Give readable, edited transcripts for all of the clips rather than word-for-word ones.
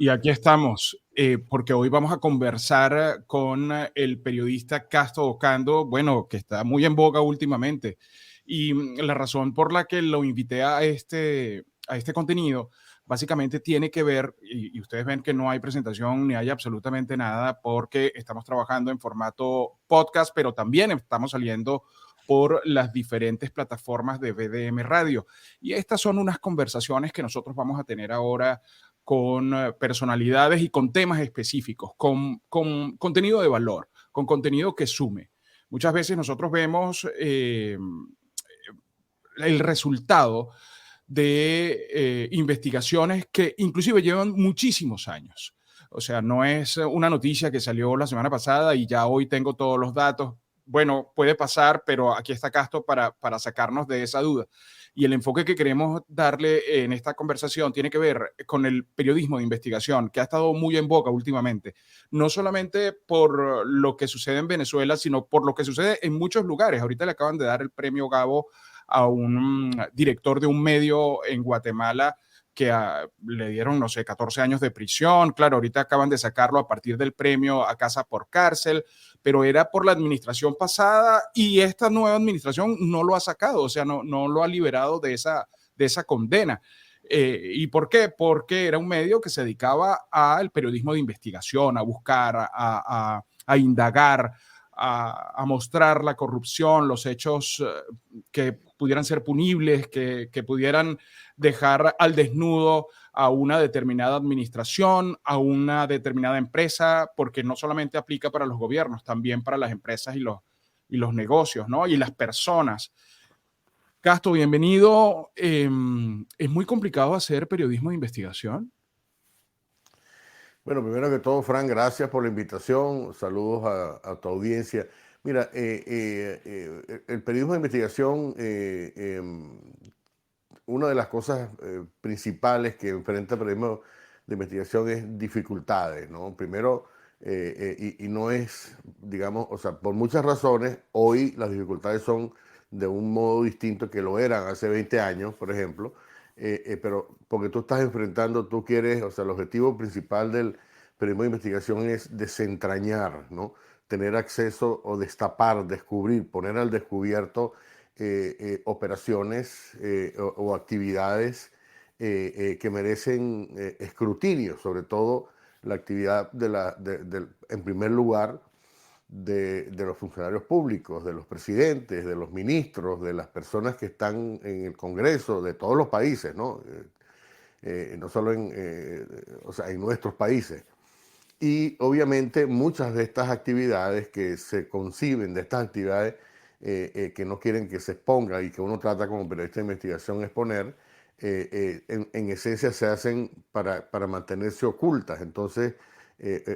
Y aquí estamos, porque hoy vamos a conversar con el periodista Casto Ocando, bueno, que está muy en boga últimamente. Y la razón por la que lo invité a este contenido, básicamente tiene que ver, y ustedes ven que no hay presentación ni hay absolutamente nada, porque estamos trabajando en formato podcast, pero también estamos saliendo por las diferentes plataformas de BDM Radio. Y estas son unas conversaciones que nosotros vamos a tener ahora con personalidades y con temas específicos, con contenido de valor, con contenido que sume. Muchas veces nosotros vemos el resultado de investigaciones que inclusive llevan muchísimos años. O sea, no es una noticia que salió la semana pasada y ya hoy tengo todos los datos. Bueno, puede pasar, pero aquí está Castro para sacarnos de esa duda. Y el enfoque que queremos darle en esta conversación tiene que ver con el periodismo de investigación, que ha estado muy en boca últimamente, no solamente por lo que sucede en Venezuela, sino por lo que sucede en muchos lugares. Ahorita le acaban de dar el premio Gabo a un director de un medio en Guatemala que le dieron, no sé, 14 años de prisión. Claro, ahorita acaban de sacarlo a partir del premio a casa por cárcel, pero era por la administración pasada y esta nueva administración no lo ha sacado, o sea, no lo ha liberado de esa condena. ¿Y por qué? Porque era un medio que se dedicaba al periodismo de investigación, a buscar, a indagar, a mostrar la corrupción, los hechos que pudieran ser punibles, que pudieran dejar al desnudo a una determinada administración, a una determinada empresa, porque no solamente aplica para los gobiernos, también para las empresas y los negocios, ¿no? Y las personas. Castro, bienvenido. Es muy complicado hacer periodismo de investigación. Bueno, primero que todo, Fran, gracias por la invitación. Saludos a tu audiencia. Mira, el periodismo de investigación, una de las cosas principales que enfrenta el periodismo de investigación es dificultades, ¿no? Primero, y no es, digamos, o sea, por muchas razones, hoy las dificultades son de un modo distinto que lo eran hace 20 años, por ejemplo, pero porque tú estás enfrentando, tú quieres, o sea, el objetivo principal del periodismo de investigación es desentrañar, ¿no? Tener acceso o destapar, descubrir, poner al descubierto operaciones o actividades que merecen escrutinio, sobre todo la actividad en primer lugar de los funcionarios públicos, de los presidentes, de los ministros, de las personas que están en el Congreso, de todos los países, ¿no? No solo o sea, en nuestros países. Y obviamente muchas de estas actividades que se conciben, de estas actividades que no quieren que se exponga y que uno trata como periodista de investigación exponer, en esencia se hacen para mantenerse ocultas. Entonces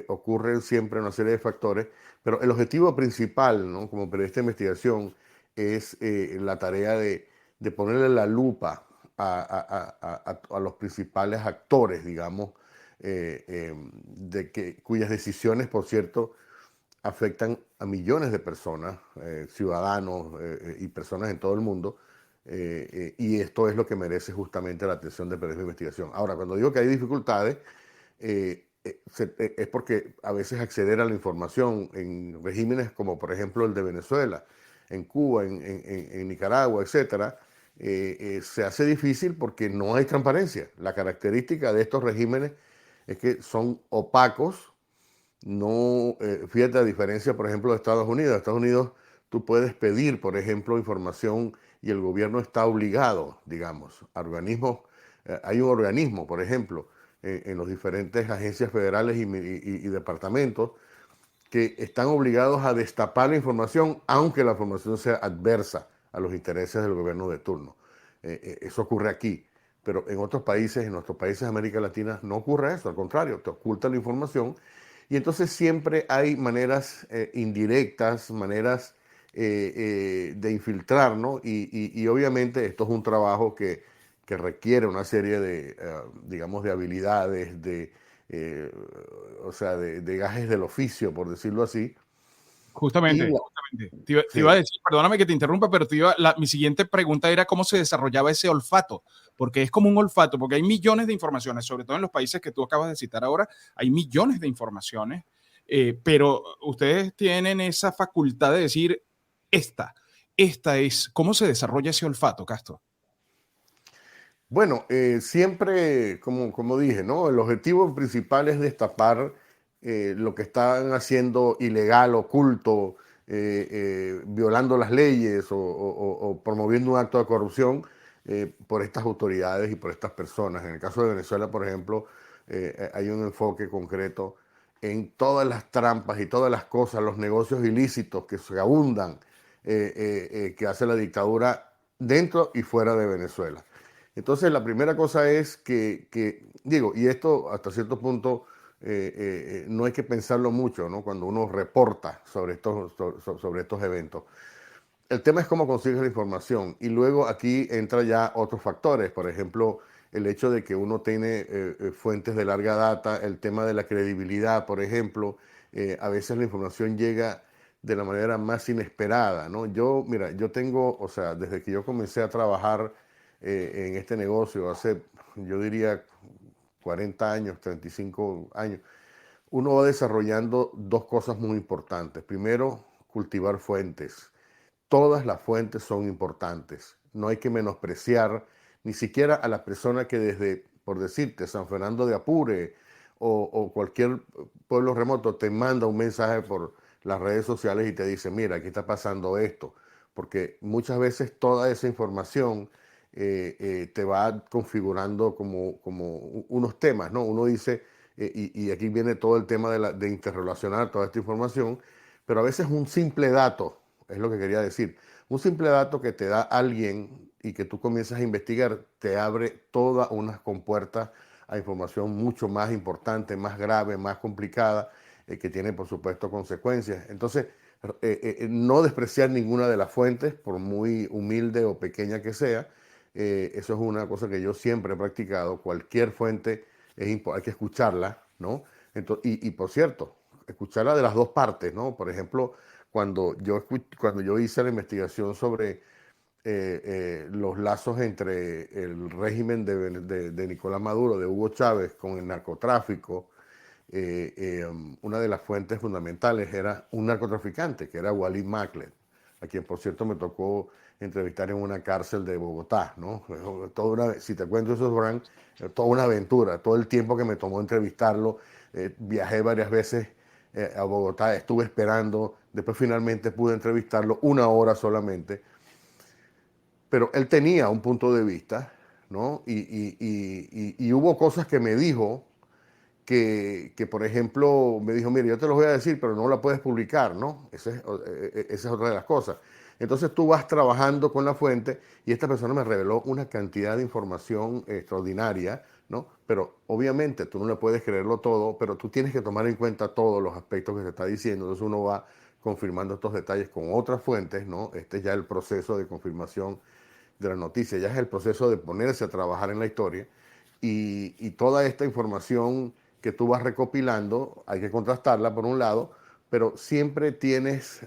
ocurren siempre una serie de factores, pero el objetivo principal, ¿no? Como periodista de investigación es la tarea de ponerle la lupa a los principales actores, digamos, cuyas decisiones, por cierto, afectan a millones de personas, ciudadanos y personas en todo el mundo, y esto es lo que merece justamente la atención del periodismo de investigación. Ahora, cuando digo que hay dificultades, es porque a veces acceder a la información en regímenes como por ejemplo el de Venezuela, en Cuba, en Nicaragua, etcétera, se hace difícil porque no hay transparencia. La característica de estos regímenes es que son opacos. No, fíjate la diferencia, por ejemplo, de Estados Unidos. Estados Unidos tú puedes pedir, por ejemplo, información y el gobierno está obligado, digamos, a organismos. Hay un organismo, por ejemplo, en los diferentes agencias federales y departamentos que están obligados a destapar la información, aunque la información sea adversa a los intereses del gobierno de turno. Eso ocurre aquí, pero en otros países, en nuestros países de América Latina, no ocurre eso, al contrario, te ocultan la información y entonces siempre hay maneras indirectas, maneras de infiltrar, ¿no? Y obviamente esto es un trabajo que requiere una serie de, digamos, de habilidades, eh, o sea, de gajes del oficio, por decirlo así. Y Justamente, la, Exactamente. Te iba a Sí. decir, perdóname que te interrumpa, pero mi siguiente pregunta era cómo se desarrollaba ese olfato, porque es como un olfato, porque hay millones de informaciones, sobre todo en los países que tú acabas de citar ahora, hay millones de informaciones, pero ustedes tienen esa facultad de decir, esta, esta es, ¿cómo se desarrolla ese olfato, Castro? Bueno, siempre, como dije, ¿no? El objetivo principal es destapar lo que están haciendo ilegal, oculto, violando las leyes o promoviendo un acto de corrupción por estas autoridades y por estas personas. En el caso de Venezuela, por ejemplo, hay un enfoque concreto en todas las trampas y todas las cosas, los negocios ilícitos que se abundan, que hace la dictadura dentro y fuera de Venezuela. Entonces, la primera cosa es digo, y esto hasta cierto punto no hay que pensarlo mucho, ¿no? Cuando uno reporta sobre estos eventos. El tema es cómo consigues la información y luego aquí entra ya otros factores, por ejemplo, el hecho de que uno tiene fuentes de larga data, el tema de la credibilidad, por ejemplo, a veces la información llega de la manera más inesperada, ¿no? Mira, yo tengo, o sea, desde que yo comencé a trabajar en este negocio hace, yo diría, 40 años, 35 años, uno va desarrollando dos cosas muy importantes. Primero, cultivar fuentes. Todas las fuentes son importantes. No hay que menospreciar ni siquiera a la persona que desde, por decirte, San Fernando de Apure o cualquier pueblo remoto te manda un mensaje por las redes sociales y te dice, mira, aquí está pasando esto. Porque muchas veces toda esa información te va configurando como unos temas, ¿no? Uno dice, y aquí viene todo el tema de interrelacionar toda esta información, pero a veces un simple dato, es lo que quería decir, un simple dato que te da alguien y que tú comienzas a investigar, te abre todas unas compuertas a información mucho más importante, más grave, más complicada, que tiene por supuesto consecuencias. Entonces, no despreciar ninguna de las fuentes, por muy humilde o pequeña que sea, eso es una cosa que yo siempre he practicado. Cualquier fuente hay que escucharla, ¿no? Y por cierto, escucharla de las dos partes, ¿no? Por ejemplo, cuando yo hice la investigación sobre los lazos entre el régimen de Nicolás Maduro, de Hugo Chávez, con el narcotráfico, una de las fuentes fundamentales era un narcotraficante, que era Walid Makler, a quien por cierto me tocó entrevistar en una cárcel de Bogotá, ¿no? Si te cuento eso, Bran, toda una aventura, todo el tiempo que me tomó entrevistarlo, viajé varias veces a Bogotá, estuve esperando, después finalmente pude entrevistarlo una hora solamente, pero él tenía un punto de vista, ¿no? Y hubo cosas que me dijo por ejemplo, me dijo, mire, yo te lo voy a decir, pero no la puedes publicar, ¿no? Esa es otra de las cosas. Entonces tú vas trabajando con la fuente y esta persona me reveló una cantidad de información extraordinaria, ¿no? Pero obviamente tú no le puedes creerlo todo, pero tú tienes que tomar en cuenta todos los aspectos que se está diciendo. Entonces uno va confirmando estos detalles con otras fuentes, ¿no? Este es ya el proceso de confirmación de la noticia, ya es el proceso de ponerse a trabajar en la historia y toda esta información que tú vas recopilando, hay que contrastarla por un lado, pero siempre tienes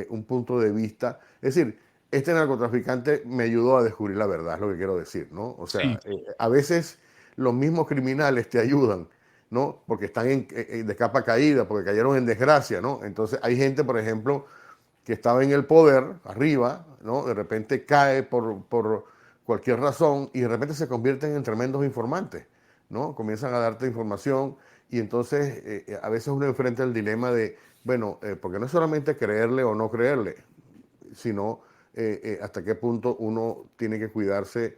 un punto de vista. Es decir, este narcotraficante me ayudó a descubrir la verdad, es lo que quiero decir, ¿no? O Sí, sea, a veces los mismos criminales te ayudan, ¿no? Porque están de capa caída, porque cayeron en desgracia, ¿no? Entonces hay gente, por ejemplo, que estaba en el poder, arriba, ¿no? De repente cae por cualquier razón y de repente se convierten en tremendos informantes, ¿no? Comienzan a darte información y entonces a veces uno enfrenta el dilema de, bueno, porque no es solamente creerle o no creerle, sino hasta qué punto uno tiene que cuidarse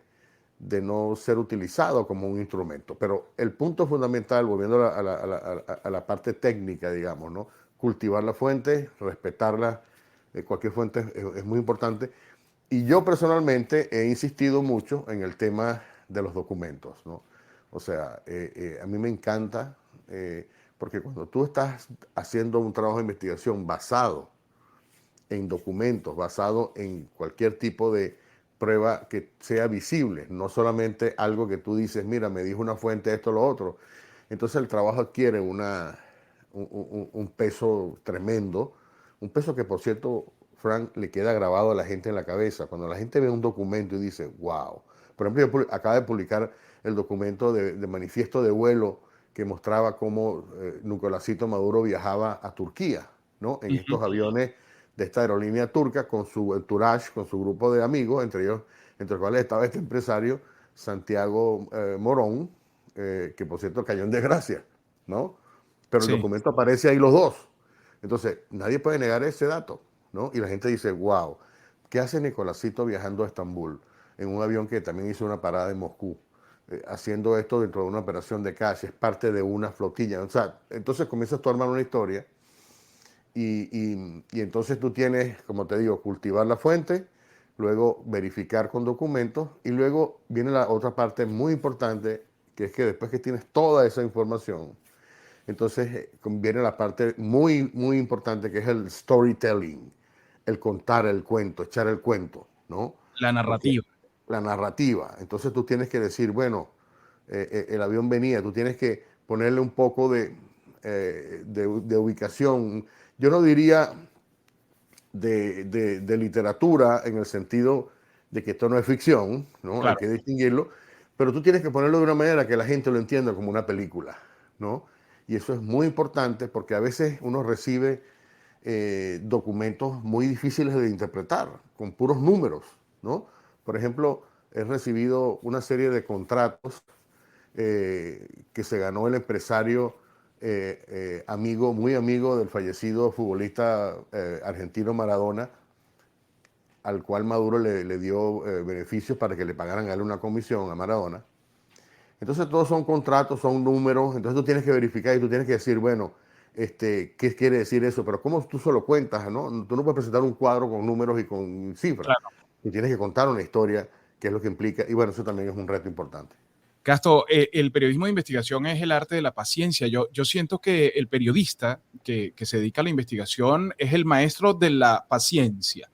de no ser utilizado como un instrumento. Pero el punto fundamental, volviendo a la parte técnica, digamos, ¿no? Cultivar la fuente, respetarla, cualquier fuente es muy importante. Y yo personalmente he insistido mucho en el tema de los documentos, ¿no? O sea, a mí me encanta, porque cuando tú estás haciendo un trabajo de investigación basado en documentos, basado en cualquier tipo de prueba que sea visible, no solamente algo que tú dices, mira, me dijo una fuente esto, lo otro. Entonces el trabajo adquiere un peso tremendo, un peso que por cierto Frank, le queda grabado a la gente en la cabeza. Cuando la gente ve un documento y dice, wow. Por ejemplo, yo acabo de publicar el documento de manifiesto de vuelo que mostraba cómo Nicolásito Maduro viajaba a Turquía, ¿no? En estos aviones de esta aerolínea turca con su entourage, con su grupo de amigos, entre ellos, entre los cuales estaba este empresario, Santiago Morón, que por cierto cayó en desgracia, ¿no? Pero el Sí. documento aparece ahí los dos. Entonces, nadie puede negar ese dato, ¿no? Y la gente dice, wow, ¿qué hace Nicolásito viajando a Estambul en un avión que también hizo una parada en Moscú? Haciendo esto dentro de una operación de cash, es parte de una flotilla. O sea, entonces comienzas tú a armar una historia y entonces tú tienes, como te digo, cultivar la fuente, luego verificar con documentos y luego viene la otra parte muy importante, que es que después que tienes toda esa información, entonces viene la parte muy, muy importante que es el storytelling, el contar el cuento, echar el cuento, ¿no? La Porque narrativa. la narrativa, entonces tú tienes que decir, bueno, el avión venía, tú tienes que ponerle un poco de ubicación. Yo no diría de literatura en el sentido de que esto no es ficción, ¿no? Hay Claro. que distinguirlo, pero tú tienes que ponerlo de una manera que la gente lo entienda como una película, ¿no? Y eso es muy importante porque a veces uno recibe documentos muy difíciles de interpretar, con puros números, ¿no? Por ejemplo, he recibido una serie de contratos que se ganó el empresario amigo, muy amigo del fallecido futbolista argentino Maradona, al cual Maduro le dio beneficios para que le pagaran a él una comisión a Maradona. Entonces todos son contratos, son números, entonces tú tienes que verificar y tú tienes que decir, bueno, ¿qué quiere decir eso? Pero ¿cómo tú solo cuentas, no? Tú no puedes presentar un cuadro con números y con cifras. Claro. Tú tienes que contar una historia, que es lo que implica, y bueno, eso también es un reto importante. Castro, el periodismo de investigación es el arte de la paciencia. Yo siento que el periodista que se dedica a la investigación es el maestro de la paciencia,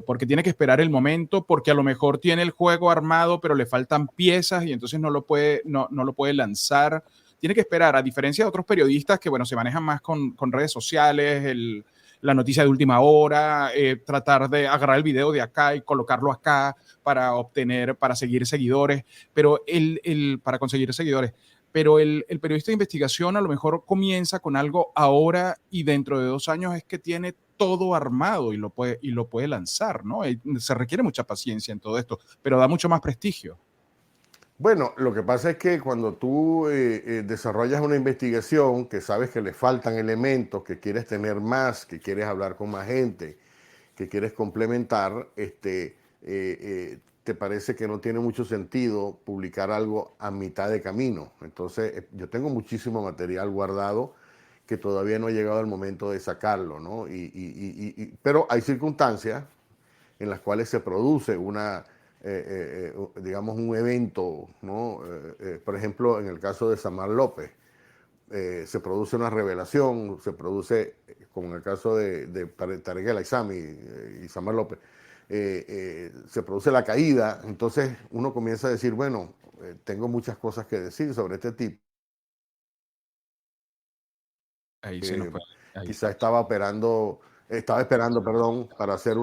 porque tiene que esperar el momento, porque a lo mejor tiene el juego armado, pero le faltan piezas y entonces no lo puede lanzar. Tiene que esperar, a diferencia de otros periodistas que, bueno, se manejan más con redes sociales, la noticia de última hora, tratar de agarrar el video de acá y colocarlo acá para seguir seguidores, pero para conseguir seguidores. Pero el periodista de investigación a lo mejor comienza con algo ahora y dentro de 2 años es que tiene todo armado y lo puede lanzar, ¿no? Se requiere mucha paciencia en todo esto, pero da mucho más prestigio. Bueno, lo que pasa es que cuando tú desarrollas una investigación que sabes que le faltan elementos, que quieres tener más, que quieres hablar con más gente, que quieres complementar, te parece que no tiene mucho sentido publicar algo a mitad de camino. Entonces, yo tengo muchísimo material guardado que todavía no ha llegado el momento de sacarlo, ¿no? Pero hay circunstancias en las cuales se produce digamos, un evento, ¿no? Por ejemplo, en el caso de Samar López, se produce una revelación, se produce, como en el caso de Tarek El Aissami y Samar López, se produce la caída, entonces uno comienza a decir, bueno, tengo muchas cosas que decir sobre este tipo. Ahí se nos Eh, puede. Ahí Quizá estamos. estaba esperando, perdón, para hacer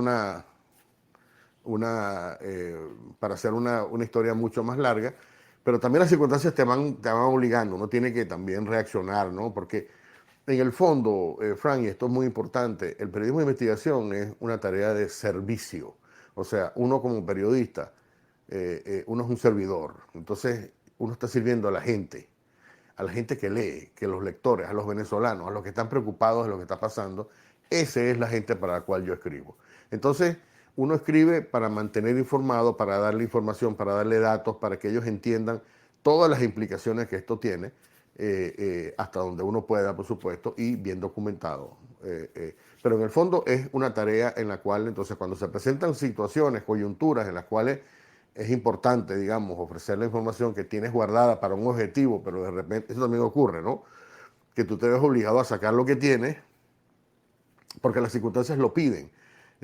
para hacer una historia mucho más larga, pero también las circunstancias te van obligando, uno tiene que también reaccionar, ¿no? Porque en el fondo, Frank, y esto es muy importante, el periodismo de investigación es una tarea de servicio. O sea, uno como periodista, uno es un servidor. Entonces, uno está sirviendo a la gente que lee, que los lectores, a los venezolanos, a los que están preocupados de lo que está pasando. Esa es la gente para la cual yo escribo. Entonces, uno escribe para mantener informado, para darle información, para darle datos, para que ellos entiendan todas las implicaciones que esto tiene, hasta donde uno pueda, por supuesto, y bien documentado. Pero en el fondo es una tarea en la cual, entonces, cuando se presentan situaciones, coyunturas en las cuales es importante, digamos, ofrecer la información que tienes guardada para un objetivo, pero de repente eso también ocurre, ¿no? Que tú te ves obligado a sacar lo que tienes porque las circunstancias lo piden.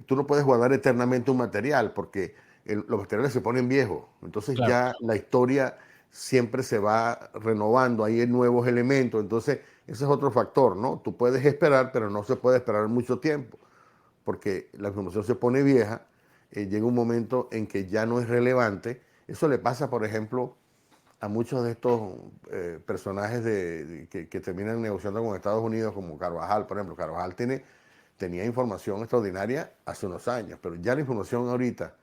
Tú no puedes guardar eternamente un material porque los materiales se ponen viejos. Entonces Claro. ya la historia siempre se va renovando, hay nuevos elementos. Entonces ese es otro factor, ¿no? Tú puedes esperar, pero no se puede esperar mucho tiempo porque la información se pone vieja, llega un momento en que ya no es relevante. Eso le pasa, por ejemplo, a muchos de estos personajes que terminan negociando con Estados Unidos, como Carvajal, por ejemplo. Carvajal tenía información extraordinaria hace unos años, pero ya la información ahorita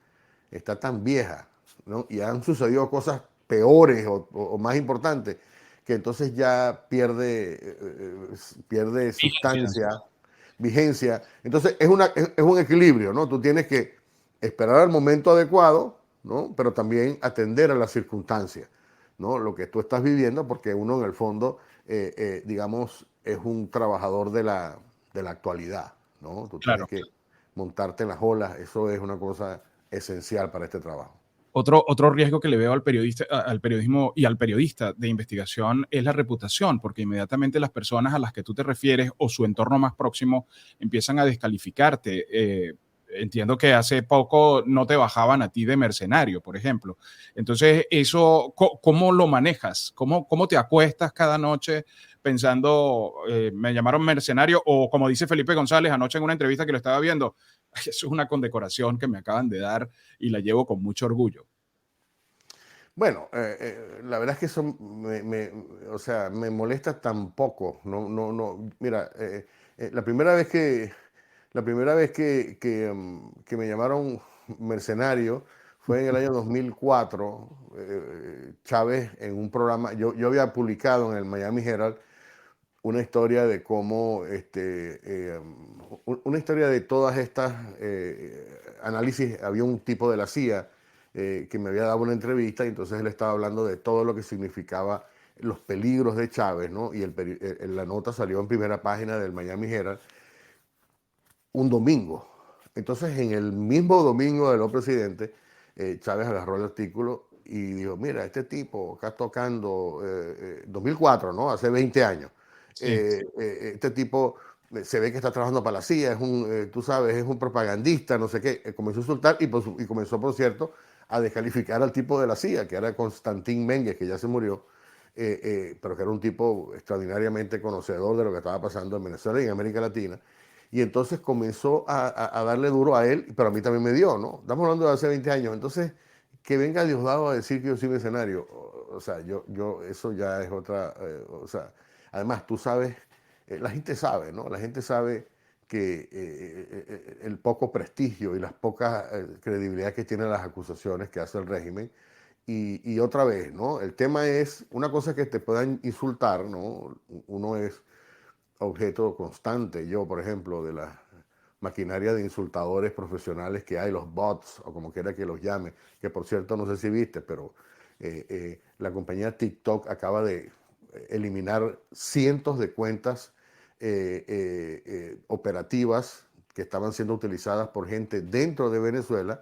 está tan vieja, ¿no? Y han sucedido cosas peores o más importantes, que entonces ya pierde Vigencia. sustancia, vigencia. Entonces es un equilibrio, ¿no? Tú tienes que esperar al momento adecuado, ¿no? Pero también atender a las circunstancias, ¿no? Lo que tú estás viviendo, porque uno en el fondo, digamos, es un trabajador de la actualidad, ¿no? Tú tienes Claro. que montarte en las olas, eso es una cosa esencial para este trabajo. Otro riesgo que le veo al periodista, al periodismo y al periodista de investigación es la reputación, porque inmediatamente las personas a las que tú te refieres o su entorno más próximo empiezan a descalificarte. Entiendo que hace poco no te bajaban a ti de mercenario, por ejemplo. Entonces, eso, ¿cómo lo manejas? ¿Cómo te acuestas cada noche pensando, me llamaron mercenario? O como dice Felipe González anoche en una entrevista que lo estaba viendo, eso es una condecoración que me acaban de dar y la llevo con mucho orgullo. Bueno, la verdad es que eso o sea, me molesta tan poco. No, no, no. Mira, la primera vez que me llamaron mercenario fue en el año 2004. Chávez en un programa, yo había publicado en el Miami Herald una historia de cómo, una historia de todas estas análisis. Había un tipo de la CIA que me había dado una entrevista y entonces él estaba hablando de todo lo que significaba los peligros de Chávez, ¿no? Y la nota salió en primera página del Miami Herald un domingo. Entonces, en el mismo domingo de los presidentes, Chávez agarró el artículo y dijo, mira, este tipo acá tocando, 2004, ¿no? Hace 20 años. Sí, Este tipo se ve que está trabajando para la CIA, tú sabes, es un propagandista, no sé qué. Comenzó a insultar y comenzó, por cierto, a descalificar al tipo de la CIA, que era Constantín Méndez, que ya se murió, pero que era un tipo extraordinariamente conocedor de lo que estaba pasando en Venezuela y en América Latina. Y entonces comenzó a darle duro a él, pero a mí también me dio, ¿no? Estamos hablando de hace 20 años. Entonces, que venga Diosdado a decir que yo soy mercenario, o sea, eso ya es otra, o sea, además tú sabes, la gente sabe, ¿no? La gente sabe que el poco prestigio y las pocas credibilidad que tienen las acusaciones que hace el régimen. Y otra vez, ¿no? El tema es, una cosa que te puedan insultar, ¿no? Uno es objeto constante, yo, por ejemplo, de la maquinaria de insultadores profesionales que hay, los bots, o como quiera que los llame, que por cierto no sé si viste, pero la compañía TikTok acaba de eliminar cientos de cuentas operativas que estaban siendo utilizadas por gente dentro de Venezuela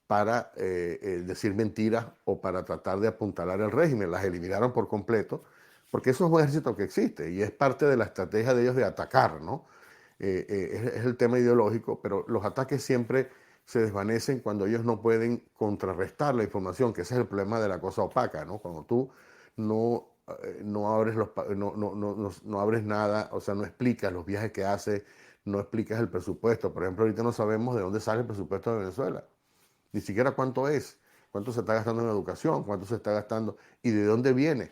para decir mentiras o para tratar de apuntalar el régimen. Las eliminaron por completo, porque eso es un ejército que existe y es parte de la estrategia de ellos de atacar, ¿no? Es el tema ideológico, pero los ataques siempre se desvanecen cuando ellos no pueden contrarrestar la información, que ese es el problema de la cosa opaca, ¿no? Cuando tú no, no abres no abres nada, o sea, no explicas los viajes que hace, no explicas el presupuesto. Por ejemplo, ahorita no sabemos de dónde sale el presupuesto de Venezuela, ni siquiera cuánto es, cuánto se está gastando en educación, cuánto se está gastando y de dónde viene,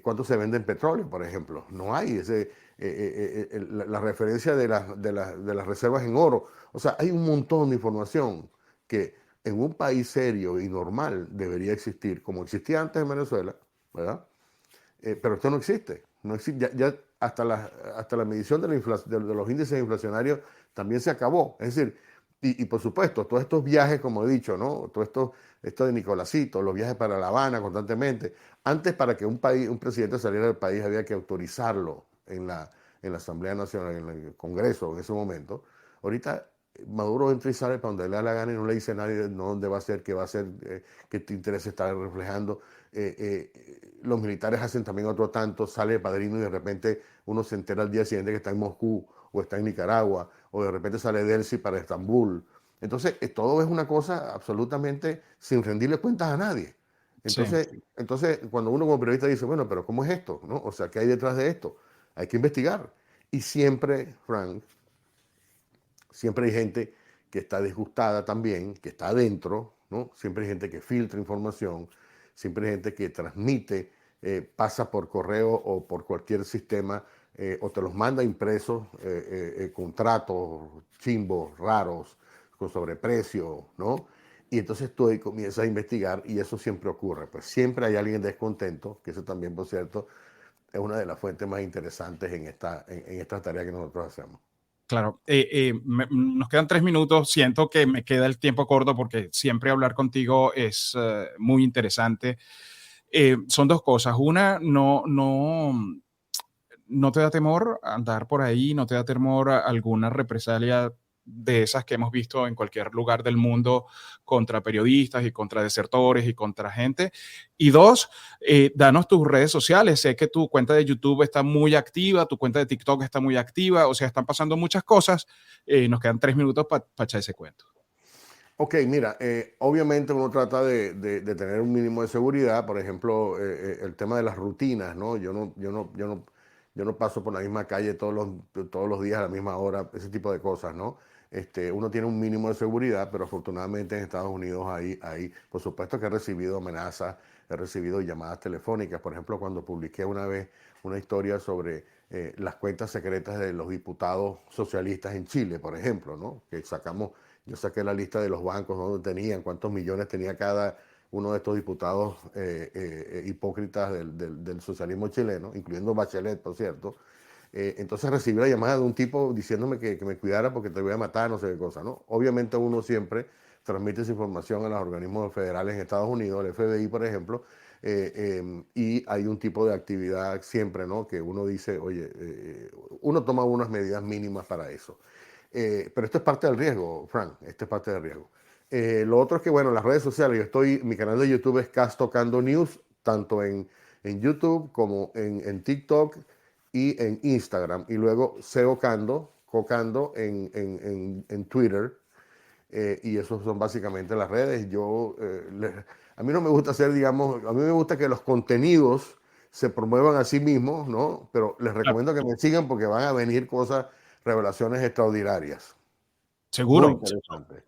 cuánto se vende en petróleo, por ejemplo. No hay la referencia de las reservas en oro. O sea, hay un montón de información que en un país serio y normal debería existir, como existía antes en Venezuela, ¿verdad? Pero esto no existe. No existe ya hasta la medición de los índices inflacionarios también se acabó. Es decir, y por supuesto, todos estos viajes, como he dicho, ¿no? Esto de Nicolásito, los viajes para La Habana constantemente. Antes, para que un presidente saliera del país, había que autorizarlo en la Asamblea Nacional, en el Congreso en ese momento. Ahorita Maduro entra y sale para donde le da la gana y no le dice a nadie no, dónde va a ser, qué va a ser, qué interés está reflejando. Los militares hacen también otro tanto, sale el padrino y de repente uno se entera al día siguiente que está en Moscú o está en Nicaragua o de repente sale Delsi para Estambul. Entonces, todo es una cosa absolutamente sin rendirle cuentas a nadie. sí. Entonces, cuando uno como periodista dice, bueno, pero ¿cómo es esto? ¿No? O sea, ¿qué hay detrás de esto? Hay que investigar. Y siempre, Frank, siempre hay gente que está disgustada también, que está adentro, ¿no? Siempre hay gente que filtra información, siempre hay gente que transmite, pasa por correo o por cualquier sistema, o te los manda impresos, contratos chimbos, raros, con sobreprecio, ¿no? Y entonces tú ahí comienzas a investigar y eso siempre ocurre. Pues siempre hay alguien descontento, que eso también, por cierto, es una de las fuentes más interesantes en esta tarea que nosotros hacemos. Claro, nos quedan 3 minutos. Siento que me queda el tiempo corto porque siempre hablar contigo es muy interesante. Son dos cosas. Una, no te da temor andar por ahí, no te da temor a alguna represalia de esas que hemos visto en cualquier lugar del mundo contra periodistas y contra desertores y contra gente. Y dos, danos tus redes sociales. Sé que tu cuenta de YouTube está muy activa, tu cuenta de TikTok está muy activa, o sea, están pasando muchas cosas. Nos quedan 3 minutos para echar ese cuento. Ok, mira, obviamente uno trata de tener un mínimo de seguridad, por ejemplo, el tema de las rutinas, ¿no? Yo no paso por la misma calle todos los días a la misma hora, ese tipo de cosas, ¿no? Uno tiene un mínimo de seguridad, pero afortunadamente en Estados Unidos por supuesto que he recibido amenazas, he recibido llamadas telefónicas, por ejemplo, cuando publiqué una vez una historia sobre las cuentas secretas de los diputados socialistas en Chile, por ejemplo, ¿no? Yo saqué la lista de los bancos, donde tenían, cuántos millones tenía cada uno de estos diputados hipócritas del socialismo chileno, incluyendo Bachelet, por cierto. Entonces recibí la llamada de un tipo diciéndome que me cuidara porque te voy a matar, no sé qué cosa, ¿no? Obviamente uno siempre transmite esa información a los organismos federales en Estados Unidos, el FBI, por ejemplo, y hay un tipo de actividad siempre, ¿no? Que uno dice, oye, uno toma unas medidas mínimas para eso. Pero esto es parte del riesgo, Frank, esto es parte del riesgo. Lo otro es que, bueno, las redes sociales, mi canal de YouTube es Cas Tocando News, tanto en YouTube como en TikTok y en Instagram. Y luego Cocando en Twitter. Y esos son básicamente las redes. A mí no me gusta hacer, digamos, a mí me gusta que los contenidos se promuevan a sí mismos, ¿no? Pero les Claro. recomiendo que me sigan porque van a venir cosas, revelaciones extraordinarias. Muy Seguro. interesante.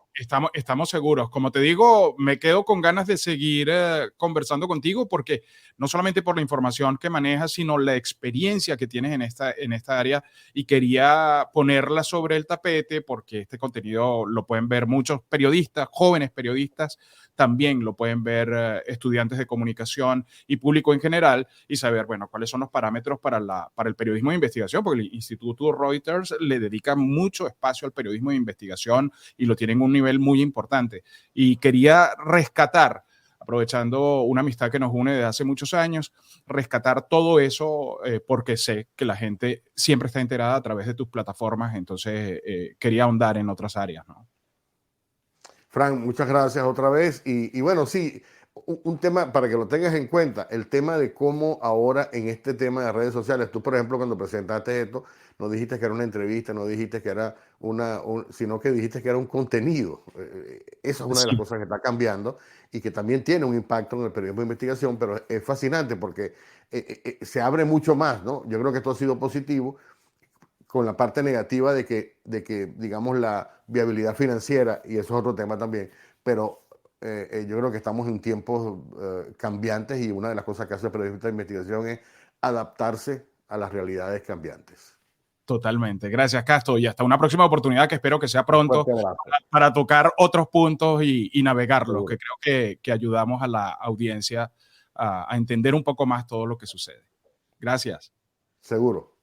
Estamos seguros. Como te digo, me quedo con ganas de seguir conversando contigo porque no solamente por la información que manejas, sino la experiencia que tienes en esta área y quería ponerla sobre el tapete porque este contenido lo pueden ver muchos periodistas, jóvenes periodistas, también lo pueden ver estudiantes de comunicación y público en general y saber, bueno, cuáles son los parámetros para el periodismo de investigación, porque el Instituto Reuters le dedica mucho espacio al periodismo de investigación y lo tienen a un nivel muy importante. Y quería rescatar, aprovechando una amistad que nos une desde hace muchos años, rescatar todo eso porque sé que la gente siempre está enterada a través de tus plataformas, entonces quería ahondar en otras áreas, ¿no? Frank, muchas gracias otra vez. Y bueno, sí, un tema para que lo tengas en cuenta, el tema de cómo ahora en este tema de redes sociales, tú por ejemplo cuando presentaste esto, no dijiste que era una entrevista, no dijiste que era sino que dijiste que era un contenido. Esa es una de las Sí, cosas que está cambiando y que también tiene un impacto en el periodismo de investigación, pero es fascinante porque se abre mucho más, ¿no? Yo creo que esto ha sido positivo con la parte negativa de que, digamos, la viabilidad financiera, y eso es otro tema también, pero yo creo que estamos en tiempos cambiantes y una de las cosas que hace el periodista de investigación es adaptarse a las realidades cambiantes. totalmente. Gracias, Castro. Y hasta una próxima oportunidad que espero que sea Un pronto fuerte abrazo. para tocar otros puntos y navegarlos, Seguro. que creo que ayudamos a la audiencia a entender un poco más todo lo que sucede. Gracias. Seguro.